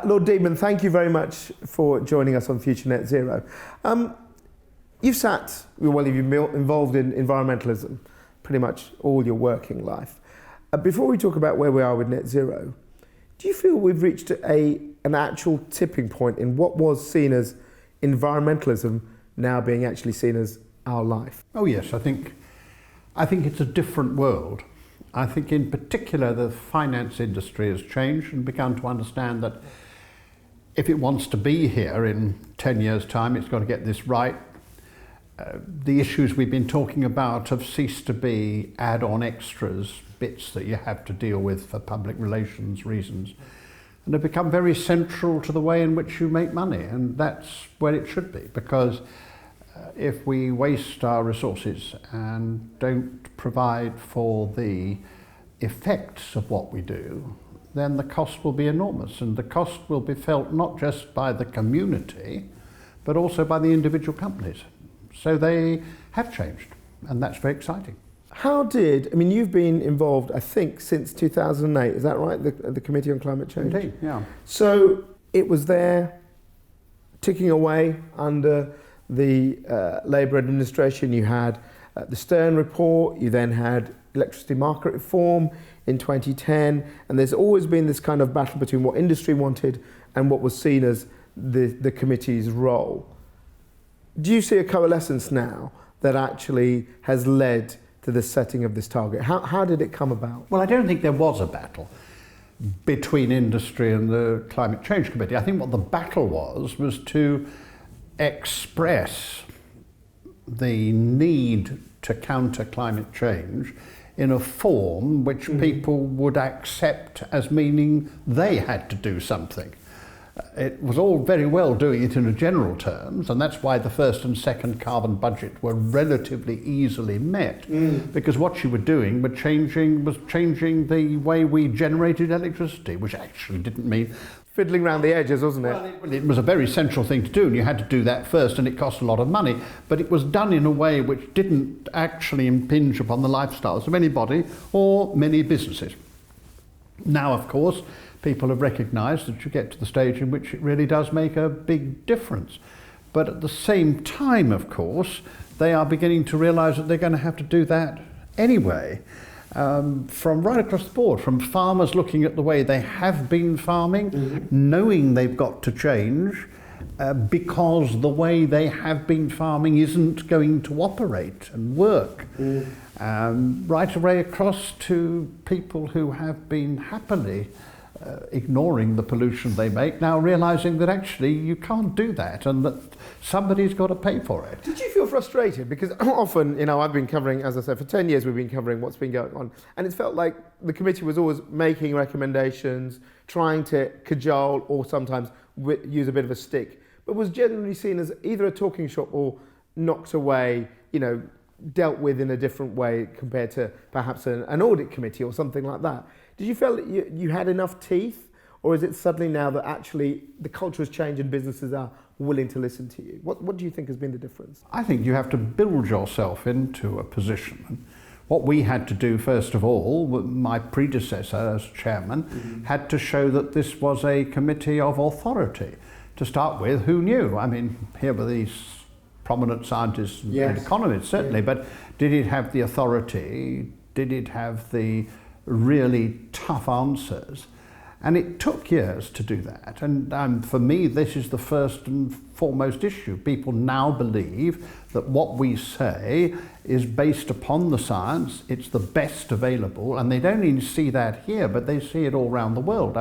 Lord Deben, thank you very much for joining us on Future Net Zero. You've been involved in environmentalism pretty much all your working life. Before we talk about where we are with net zero, do you feel we've reached an actual tipping point in what was seen as environmentalism now being actually seen as our life? Oh yes, I think it's a different world. I think in particular the finance industry has changed and begun to understand that if it wants to be here in 10 years' time, it's got to get this right. The issues we've been talking about have ceased to be add-on extras, bits that you have to deal with for public relations reasons, and have become very central to the way in which you make money, and that's where it should be, because if we waste our resources and don't provide for the effects of what we do, then the cost will be enormous, and the cost will be felt not just by the community, but also by the individual companies. So they have changed, and that's very exciting. You've been involved, I think, since 2008, is that right? The Committee on Climate Change? Indeed, yeah. So it was there, ticking away under the Labour administration. You had the Stern report, you then had electricity market reform in 2010, and there's always been this kind of battle between what industry wanted and what was seen as the committee's role. Do you see a coalescence now that actually has led to the setting of this target? How did it come about? Well, I don't think there was a battle between industry and the Climate Change Committee. I think what the battle was to express the need to counter climate change in a form which people would accept as meaning they had to do something. It was all very well doing it in general terms, and that's why the first and second carbon budget were relatively easily met, because what you were doing was changing the way we generated electricity, which actually didn't mean fiddling around the edges, wasn't it? Well, it was a very central thing to do, and you had to do that first, and it cost a lot of money, but it was done in a way which didn't actually impinge upon the lifestyles of anybody or many businesses. Now, of course, people have recognised that you get to the stage in which it really does make a big difference. But at the same time, of course, they are beginning to realise that they're going to have to do that anyway. From right across the board, from farmers looking at the way they have been farming, knowing they've got to change, because the way they have been farming isn't going to operate and work. Right away across to people who have been happily ignoring the pollution they make, now realising that actually you can't do that and that somebody's got to pay for it. Did you feel frustrated? Because often, I've been covering, as I said, for 10 years we've been covering what's been going on, and it felt like the committee was always making recommendations, trying to cajole or sometimes use a bit of a stick, but was generally seen as either a talking shop or knocked away, dealt with in a different way compared to perhaps an audit committee or something like that. Did you feel that you had enough teeth, or is it suddenly now that actually the culture has changed and businesses are willing to listen to you? What do you think has been the difference? I think you have to build yourself into a position. What we had to do, first of all, my predecessor as chairman, had to show that this was a committee of authority. To start with, who knew? Here were these prominent scientists and economists, certainly, but did it have the authority? Did it have the really tough answers? And it took years to do that. And for me, this is the first and foremost issue. People now believe that what we say is based upon the science, it's the best available, and they don't even see that here, but they see it all around the world.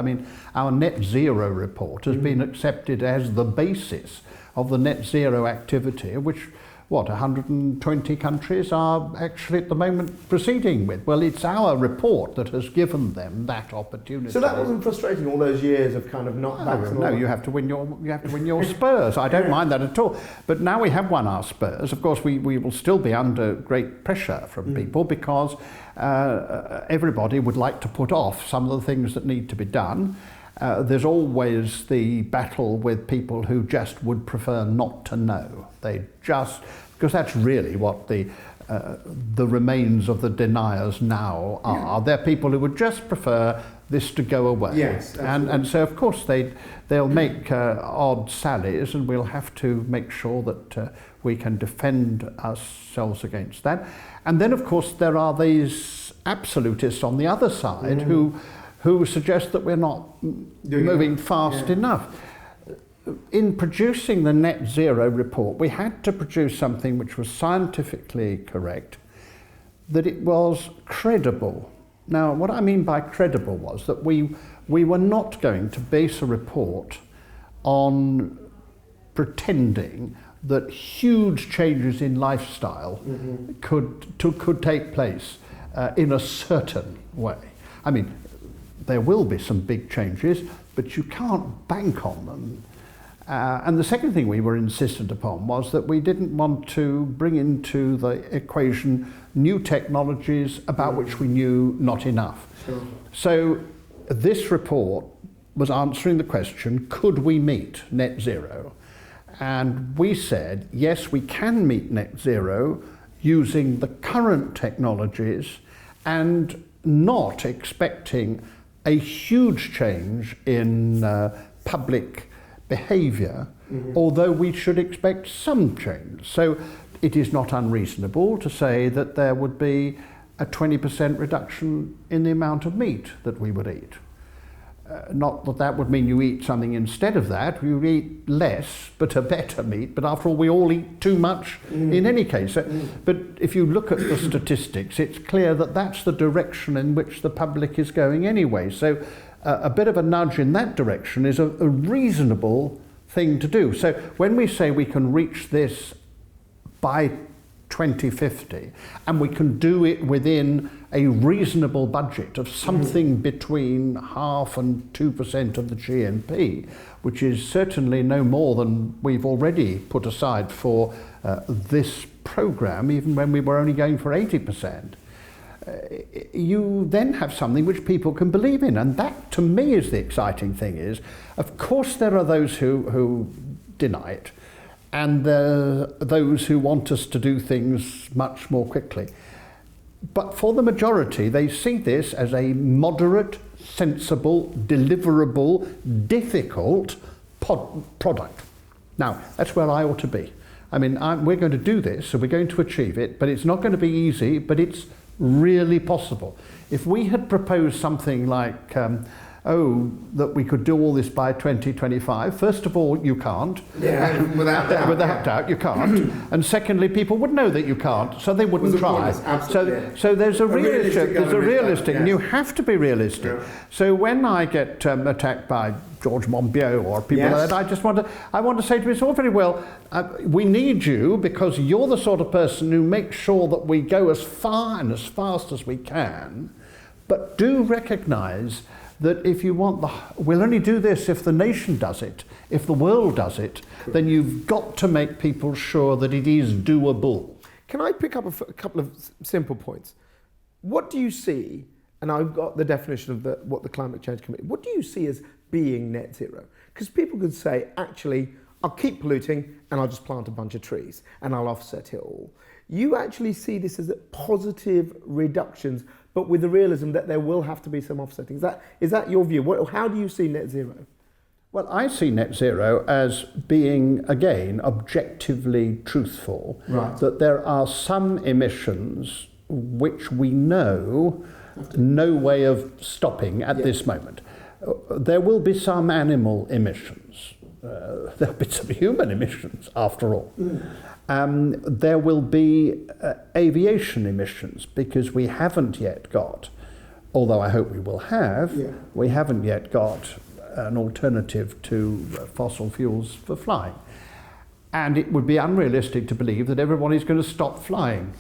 Our net zero report has been accepted as the basis of the net zero activity, which 120 countries are actually at the moment proceeding with. Well, it's our report that has given them that opportunity. So that wasn't frustrating, all those years of kind of knockbacks? No, you have to win your spurs. I don't mind that at all. But now we have won our spurs. Of course, we will still be under great pressure from people, because everybody would like to put off some of the things that need to be done. There's always the battle with people who just would prefer not to know. Because that's really what the remains of the deniers now are. They're people who would just prefer this to go away. Yes, and so of course they'll make odd sallies, and we'll have to make sure that we can defend ourselves against that. And then of course there are these absolutists on the other side who suggest that we're not moving fast enough. In producing the net zero report, we had to produce something which was scientifically correct, that it was credible. Now, what I mean by credible was that we were not going to base a report on pretending that huge changes in lifestyle could take place in a certain way. I mean, there will be some big changes, but you can't bank on them. And the second thing we were insistent upon was that we didn't want to bring into the equation new technologies about which we knew not enough. Sure. So this report was answering the question, could we meet net zero? And we said, yes, we can meet net zero using the current technologies and not expecting a huge change in public behaviour, although we should expect some change. So it is not unreasonable to say that there would be a 20% reduction in the amount of meat that we would eat. Not that that would mean you eat something instead of that, you eat less but a better meat, but after all we all eat too much in any case. But if you look at the statistics, it's clear that that's the direction in which the public is going anyway. So a bit of a nudge in that direction is a reasonable thing to do. So when we say we can reach this by 2050, and we can do it within a reasonable budget of something between 0.5% and 2% of the GNP, which is certainly no more than we've already put aside for this programme, even when we were only going for 80%. You then have something which people can believe in, and that to me is the exciting thing. Is of course there are those who deny it, and there are those who want us to do things much more quickly, but for the majority they see this as a moderate, sensible, deliverable, difficult product. Now that's where I ought to be. I mean, we're going to do this, so we're going to achieve it, but it's not going to be easy, but it's really possible. If we had proposed something like, that we could do all this by 2025, first of all, you can't. Yeah, without doubt. Without doubt, you can't. And secondly, people would know that you can't, so they wouldn't try. So there's a realistic, and you have to be realistic. Yeah. So when I get attacked by George Monbiot or people like that, I want to say to me, it's all very well, we need you because you're the sort of person who makes sure that we go as far and as fast as we can, but do recognise that if you want we'll only do this if the nation does it, if the world does it, then you've got to make people sure that it is doable. Can I pick up a couple of simple points? What do you see, and I've got the definition of what the Climate Change Committee, what do you see as being net zero? Because people could say, actually, I'll keep polluting and I'll just plant a bunch of trees and I'll offset it all. You actually see this as positive reductions, but with the realism that there will have to be some offsetting. Is that your view? How do you see net zero? Well, I see net zero as being, again, objectively truthful, that there are some emissions which we know no way of stopping at this moment. There will be some animal emissions. There'll be some human emissions, after all. There will be aviation emissions, because we haven't yet got, although I hope we will have, we haven't yet got an alternative to fossil fuels for flying. And it would be unrealistic to believe that everybody's going to stop flying.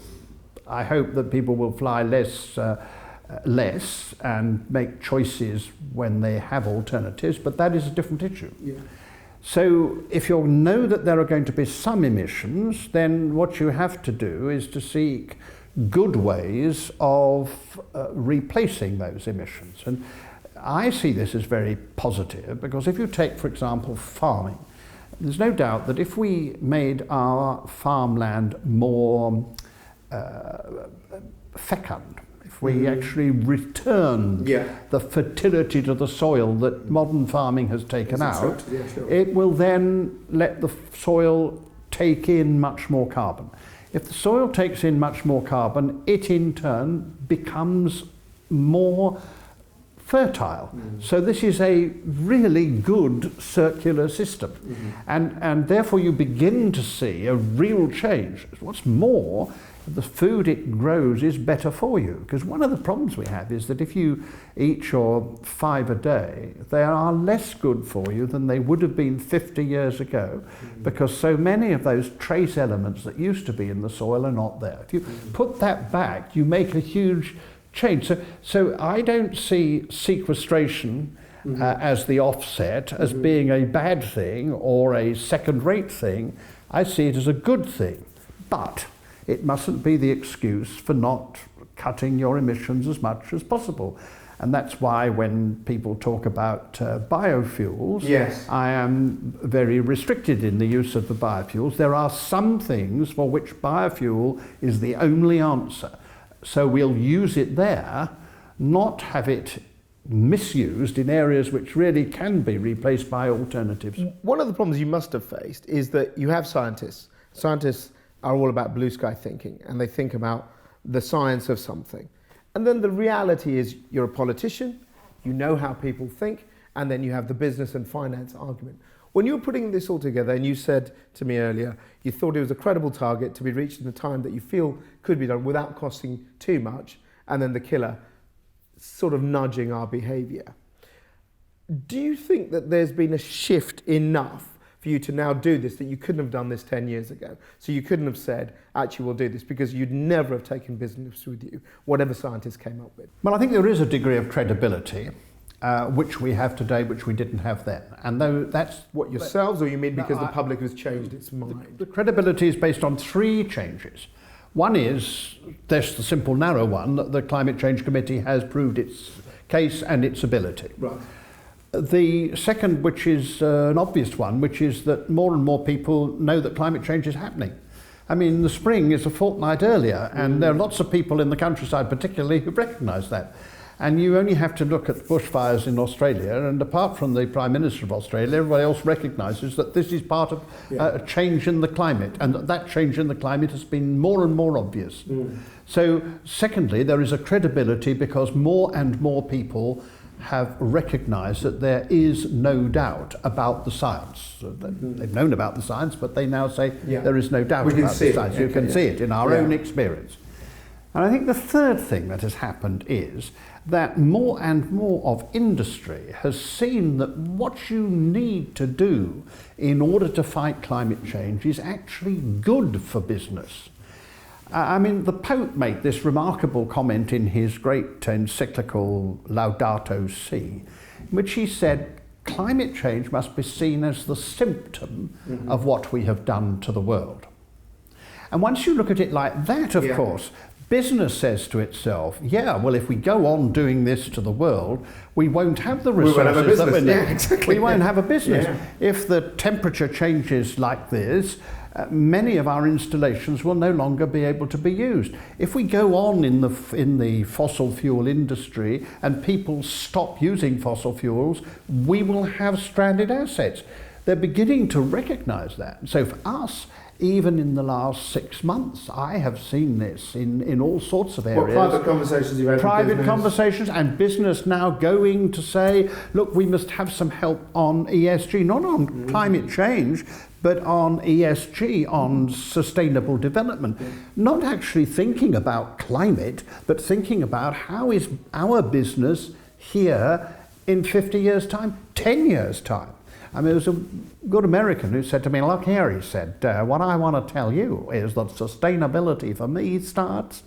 I hope that people will fly less and make choices when they have alternatives, but that is a different issue. So if you know that there are going to be some emissions, then what you have to do is to seek good ways of replacing those emissions. And I see this as very positive, because if you take, for example, farming, there's no doubt that if we made our farmland more fecund, if we actually return the fertility to the soil that modern farming has taken out, it will then let the soil take in much more carbon. If the soil takes in much more carbon, it in turn becomes more fertile. So this is a really good circular system. And therefore you begin to see a real change. What's more, the food it grows is better for you. Because one of the problems we have is that if you eat your 5 a day, they are less good for you than they would have been 50 years ago, because so many of those trace elements that used to be in the soil are not there. If you put that back, you make a huge change. So I don't see sequestration as the offset, as being a bad thing or a second-rate thing. I see it as a good thing. But it mustn't be the excuse for not cutting your emissions as much as possible. And that's why when people talk about biofuels, I am very restricted in the use of the biofuels. There are some things for which biofuel is the only answer. So we'll use it there, not have it misused in areas which really can be replaced by alternatives. One of the problems you must have faced is that you have scientists. Scientists are all about blue sky thinking, and they think about the science of something. And then the reality is you're a politician, you know how people think, and then you have the business and finance argument. When you were putting this all together, and you said to me earlier, you thought it was a credible target to be reached in the time that you feel could be done without costing too much, and then the killer sort of nudging our behaviour. Do you think that there's been a shift enough for you to now do this that you couldn't have done this 10 years ago? So you couldn't have said, actually we'll do this, because you'd never have taken business with you, whatever scientists came up with? Well, I think there is a degree of credibility which we have today, which we didn't have then. And though that's... What, yourselves, or you mean because the public has changed its mind? The credibility is based on 3 changes. One is, there's the simple narrow one, that the Climate Change Committee has proved its case and its ability. Right. The second, which is an obvious one, which is that more and more people know that climate change is happening. I mean, the spring is a fortnight earlier, and there are lots of people in the countryside particularly who recognise that. And you only have to look at bushfires in Australia, and apart from the Prime Minister of Australia, everybody else recognises that this is part of a change in the climate, and that change in the climate has been more and more obvious. So, secondly, there is a credibility because more and more people have recognised that there is no doubt about the science. They've known about the science, but they now say there is no doubt about the science. You can see it in our own experience. And I think the third thing that has happened is that more and more of industry has seen that what you need to do in order to fight climate change is actually good for business. I mean, the Pope made this remarkable comment in his great encyclical Laudato Si, in which he said, climate change must be seen as the symptom of what we have done to the world. And once you look at it like that, of course, business says to itself, well, if we go on doing this to the world, we won't have the resources that we need. We won't have a business. If the temperature changes like this, many of our installations will no longer be able to be used. If we go on in the fossil fuel industry and people stop using fossil fuels, we will have stranded assets. They're beginning to recognise that. So for us, even in the last 6 months, I have seen this in all sorts of areas. What private conversations you've had? Private conversations, and business now going to say, look, we must have some help on ESG, not on climate change, but on ESG, on sustainable development. Not actually thinking about climate, but thinking about how is our business here in 50 years' time, 10 years' time. I mean, there was a good American who said to me, look here, he said, what I want to tell you is that sustainability for me starts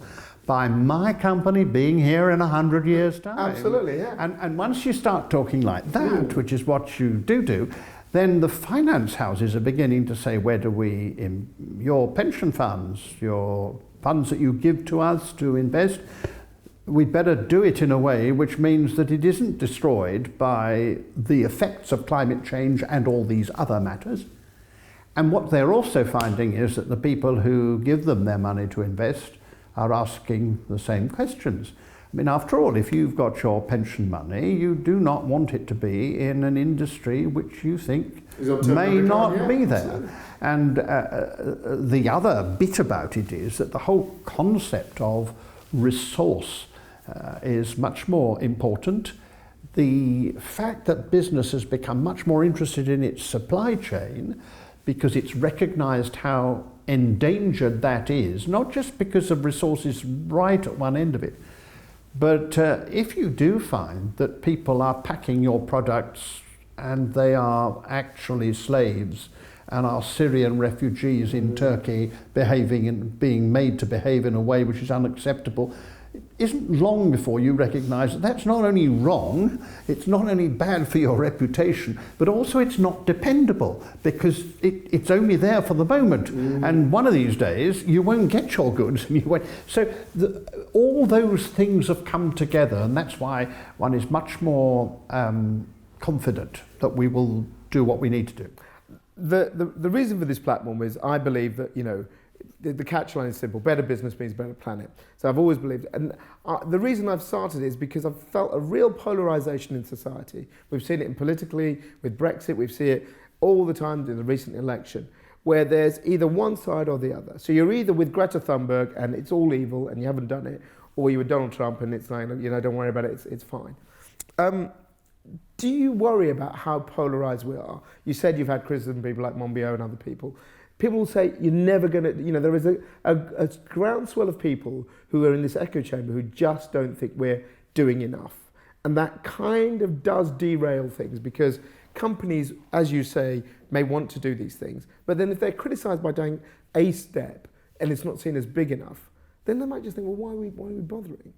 by my company being here in 100 years' time. Absolutely, yeah. And once you start talking like that, which is what you do, then the finance houses are beginning to say, where do we, in your pension funds, your funds that you give to us to invest, we'd better do it in a way which means that it isn't destroyed by the effects of climate change and all these other matters. And what they're also finding is that the people who give them their money to invest are asking the same questions. I mean, after all, if you've got your pension money, you do not want it to be in an industry which you think may not be there. And the other bit about it is that the whole concept of resource is much more important. The fact that business has become much more interested in its supply chain because it's recognised how endangered that is, not just because of resources right at one end of it, but if you do find that people are packing your products and they are actually slaves and are Syrian refugees in Turkey behaving and being made to behave in a way which is unacceptable, it isn't long before you recognise that that's not only wrong, it's not only bad for your reputation, but also it's not dependable because it's only there for the moment. And one of these days you won't get your goods. And you won't. So all those things have come together, and that's why one is much more confident that we will do what we need to do. The reason for this platform is I believe that, you know, the catchline is simple: better business means better planet. So I've always believed, and the reason I've started is because I've felt a real polarisation in society. We've seen it politically with Brexit, we've seen it all the time in the recent election, where there's either one side or the other. So you're either with Greta Thunberg and it's all evil and you haven't done it, or you're with Donald Trump and it's like, you know, don't worry about it, it's fine. Do you worry about how polarised we are? You said you've had criticism from people like Monbiot and other people. People will say you're never going to, you know, there is a groundswell of people who are in this echo chamber who just don't think we're doing enough. And that kind of does derail things because companies, as you say, may want to do these things. But then if they're criticised by doing a step and it's not seen as big enough, then they might just think, well, why are we bothering?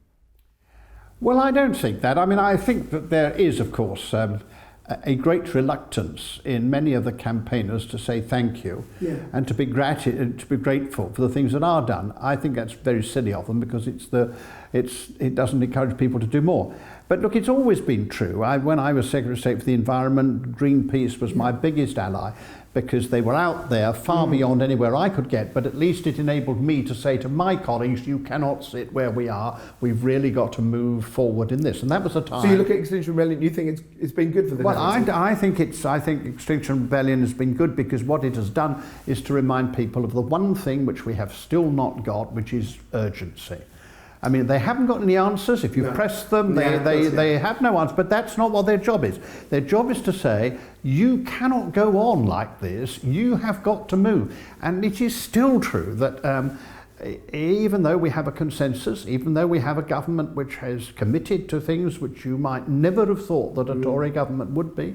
Well, I don't think that. I mean, I think that there is, of course, a great reluctance in many of the campaigners to say thank you and to be grateful for the things that are done. I think that's very silly of them because it doesn't encourage people to do more. But look, it's always been true. When I was Secretary of State for the Environment, Greenpeace was my biggest ally because they were out there far beyond anywhere I could get, but at least it enabled me to say to my colleagues, you cannot sit where we are, we've really got to move forward in this. And that was a time... So you look at Extinction Rebellion, you think it's been good for the narrative? Well, I think Extinction Rebellion has been good because what it has done is to remind people of the one thing which we have still not got, which is urgency. I mean, they haven't got any answers. If you press them, they have no answers. But that's not what their job is. Their job is to say, you cannot go on like this. You have got to move. And it is still true that even though we have a consensus, even though we have a government which has committed to things which you might never have thought that a Tory government would be,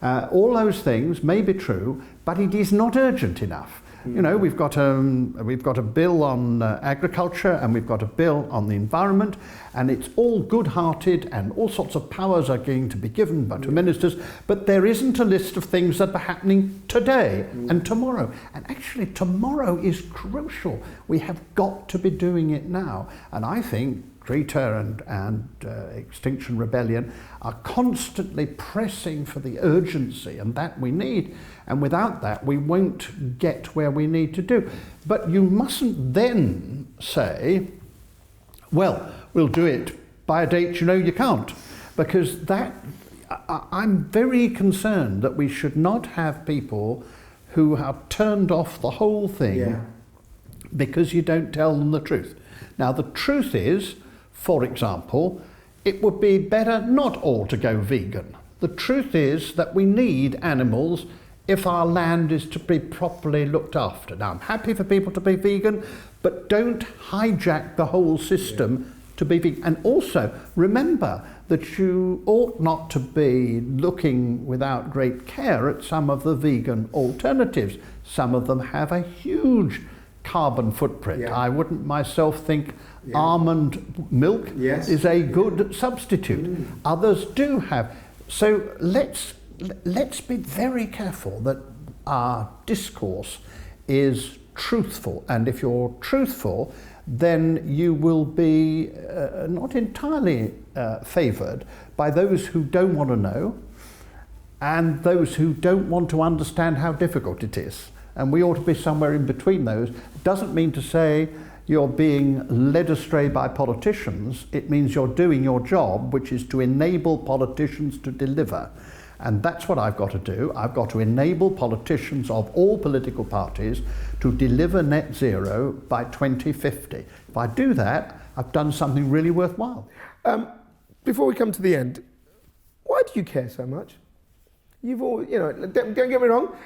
all those things may be true, but it is not urgent enough. You know, we've got a bill on agriculture and we've got a bill on the environment, and it's all good-hearted and all sorts of powers are going to be given by to ministers, but there isn't a list of things that are happening today and tomorrow. And actually tomorrow is crucial. We have got to be doing it now. And I think Greta and Extinction Rebellion are constantly pressing for the urgency, and that we need. And without that, we won't get where we need to do. But you mustn't then say, well, we'll do it by a date you know you can't. Because that, I'm very concerned that we should not have people who have turned off the whole thing because you don't tell them the truth. Now, the truth is, for example, it would be better not all to go vegan. The truth is that we need animals if our land is to be properly looked after. Now, I'm happy for people to be vegan, but don't hijack the whole system to be vegan. And also, remember that you ought not to be looking without great care at some of the vegan alternatives. Some of them have a huge carbon footprint. I wouldn't myself think almond milk is a good substitute. Others do have. So let's be very careful that our discourse is truthful, and if you're truthful, then you will be not entirely favoured by those who don't want to know and those who don't want to understand how difficult it is. And we ought to be somewhere in between those. It doesn't mean to say you're being led astray by politicians, it means you're doing your job, which is to enable politicians to deliver. And that's what I've got to do. I've got to enable politicians of all political parties to deliver net zero by 2050. If I do that, I've done something really worthwhile. Before we come to the end, why do you care so much? You've all, don't get me wrong,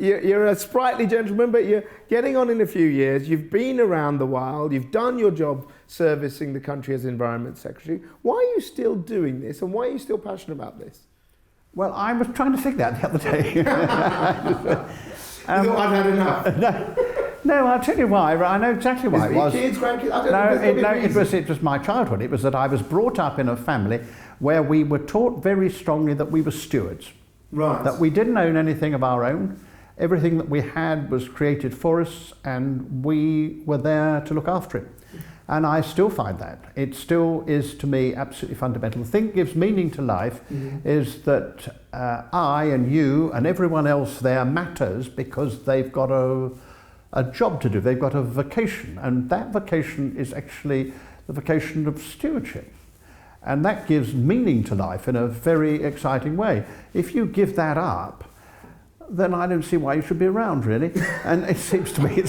you're a sprightly gentleman, but you're getting on in a few years. You've been around the while. You've done your job servicing the country as Environment Secretary. Why are you still doing this, and why are you still passionate about this? Well, I was trying to think that the other day. You thought I've had enough? No, I'll tell you why. I know exactly why it was. Kids, grandkids? I don't know. It was my childhood. It was that I was brought up in a family where we were taught very strongly that we were stewards. Right. That we didn't own anything of our own. Everything that we had was created for us, and we were there to look after it. And I still find that. It still is, to me, absolutely fundamental. The thing that gives meaning to life is that I and you and everyone else there matters because they've got a job to do. They've got a vocation. And that vocation is actually the vocation of stewardship. And that gives meaning to life in a very exciting way. If you give that up, then I don't see why you should be around, really. And it seems to me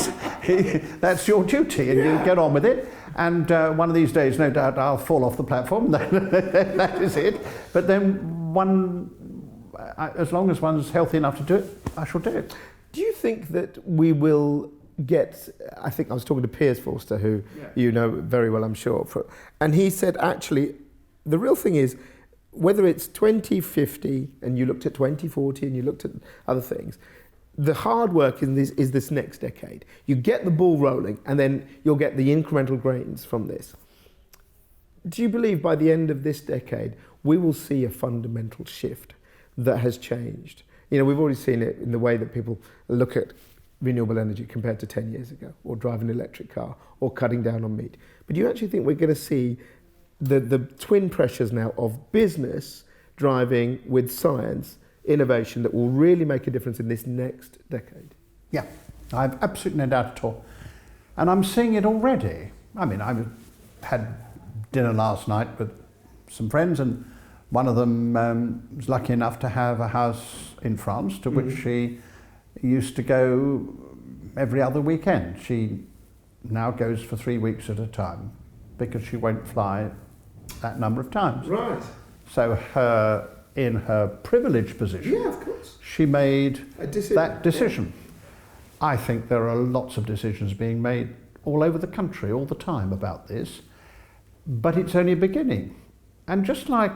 that's your duty, and you get on with it. And one of these days, no doubt, I'll fall off the platform. That is it. But then as long as one's healthy enough to do it, I shall do it. Do you think that we will get, I think I was talking to Piers Forster, who you know very well, I'm sure, and he said, actually, the real thing is, whether it's 2050 and you looked at 2040 and you looked at other things, the hard work is this next decade. You get the ball rolling and then you'll get the incremental gains from this. Do you believe by the end of this decade we will see a fundamental shift that has changed? We've already seen it in the way that people look at renewable energy compared to 10 years ago, or driving an electric car, or cutting down on meat. But do you actually think we're going to see the twin pressures now of business driving with science, innovation, that will really make a difference in this next decade? Yeah, I've absolutely no doubt at all. And I'm seeing it already. I mean, I had dinner last night with some friends, and one of them was lucky enough to have a house in France to which she used to go every other weekend. She now goes for 3 weeks at a time because she won't fly that number of times. Right. So in her privileged position, of course, she made that decision. Yeah. I think there are lots of decisions being made all over the country all the time about this, but it's only a beginning. And just like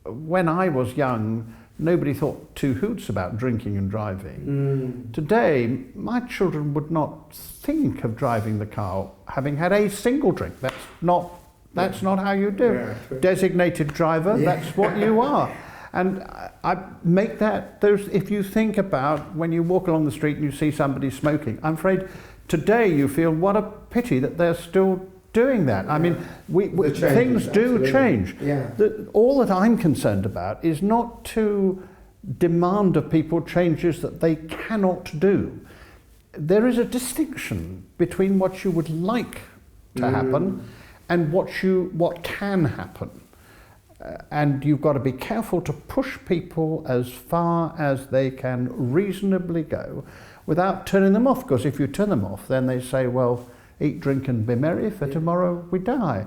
when I was young, nobody thought two hoots about drinking and driving. Today, my children would not think of driving the car having had a single drink. That's not how you do. Yeah, designated driver, that's what you are. And I make that, if you think about when you walk along the street and you see somebody smoking, I'm afraid today you feel what a pity that they're still doing that. I mean, things do change. Yeah. All that I'm concerned about is not to demand of people changes that they cannot do. There is a distinction between what you would like to happen and what can happen. And you've got to be careful to push people as far as they can reasonably go without turning them off, because if you turn them off, then they say, well, eat, drink and be merry, for tomorrow we die.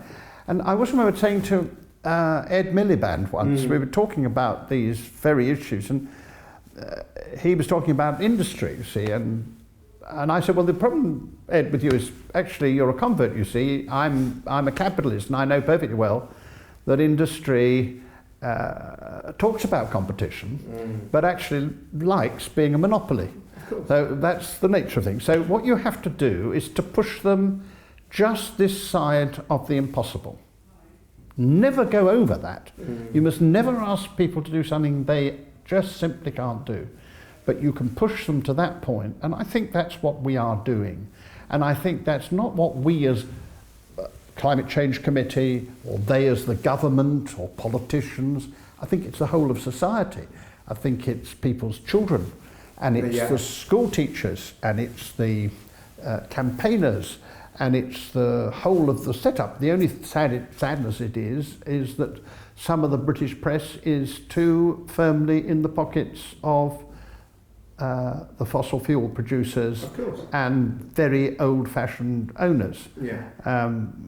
And I was remember saying to Ed Miliband once, we were talking about these very issues, and he was talking about industry, you see, and I said, well, the problem, Ed, with you is actually you're a convert, you see. I'm a capitalist, and I know perfectly well that industry talks about competition, but actually likes being a monopoly. So that's the nature of things. So what you have to do is to push them just this side of the impossible. Never go over that. You must never ask people to do something they just simply can't do. But you can push them to that point, and I think that's what we are doing. And I think that's not what we as Climate Change Committee, or they as the government or politicians. I think it's the whole of society. I think it's people's children, and it's the school teachers, and it's the campaigners, And it's the whole of the setup. The only sadness it is that some of the British press is too firmly in the pockets of the fossil fuel producers and very old-fashioned owners. Yeah.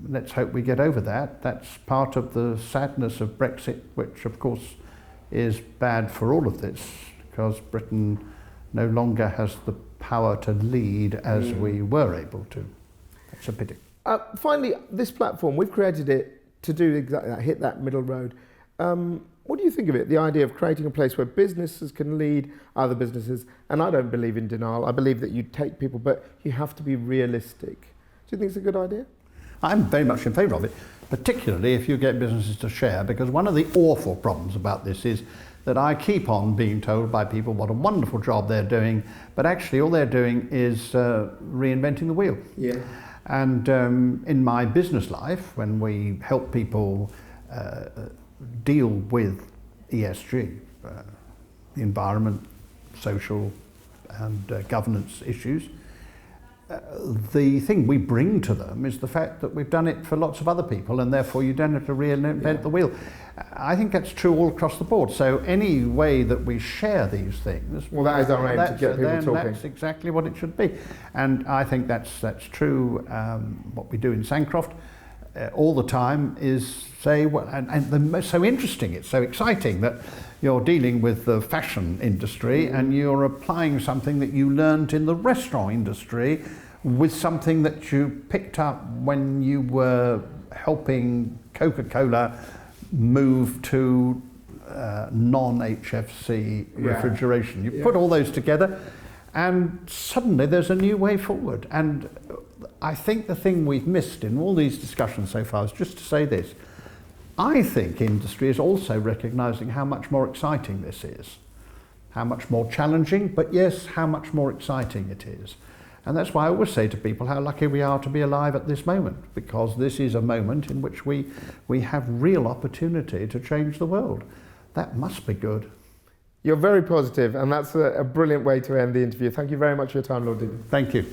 Let's hope we get over that. That's part of the sadness of Brexit, which of course is bad for all of this, because Britain no longer has the power to lead as we were able to. That's a pity. Finally, this platform, we've created it to do exactly that, hit that middle road. What do you think of it, the idea of creating a place where businesses can lead other businesses? And I don't believe in denial. I believe that you take people, but you have to be realistic. Do you think it's a good idea? I'm very much in favour of it, particularly if you get businesses to share, because one of the awful problems about this is that I keep on being told by people what a wonderful job they're doing, but actually all they're doing is reinventing the wheel. Yeah. And in my business life, when we help people deal with ESG, the environment, social and governance issues, the thing we bring to them is the fact that we've done it for lots of other people, and therefore you don't have to reinvent the wheel. I think that's true all across the board. So any way that we share these things, well, that is our aim, to get people talking. That's exactly what it should be, and I think that's true. What we do in Sancroft all the time is say, well, and so interesting, it's so exciting that you're dealing with the fashion industry and you're applying something that you learned in the restaurant industry with something that you picked up when you were helping Coca-Cola move to non-HFC refrigeration. You put all those together and suddenly there's a new way forward. And I think the thing we've missed in all these discussions so far is just to say this. I think industry is also recognising how much more exciting this is, how much more challenging, but yes, how much more exciting it is. And that's why I always say to people how lucky we are to be alive at this moment, because this is a moment in which we have real opportunity to change the world. That must be good. You're very positive, and that's a brilliant way to end the interview. Thank you very much for your time, Lord Deben. Thank you.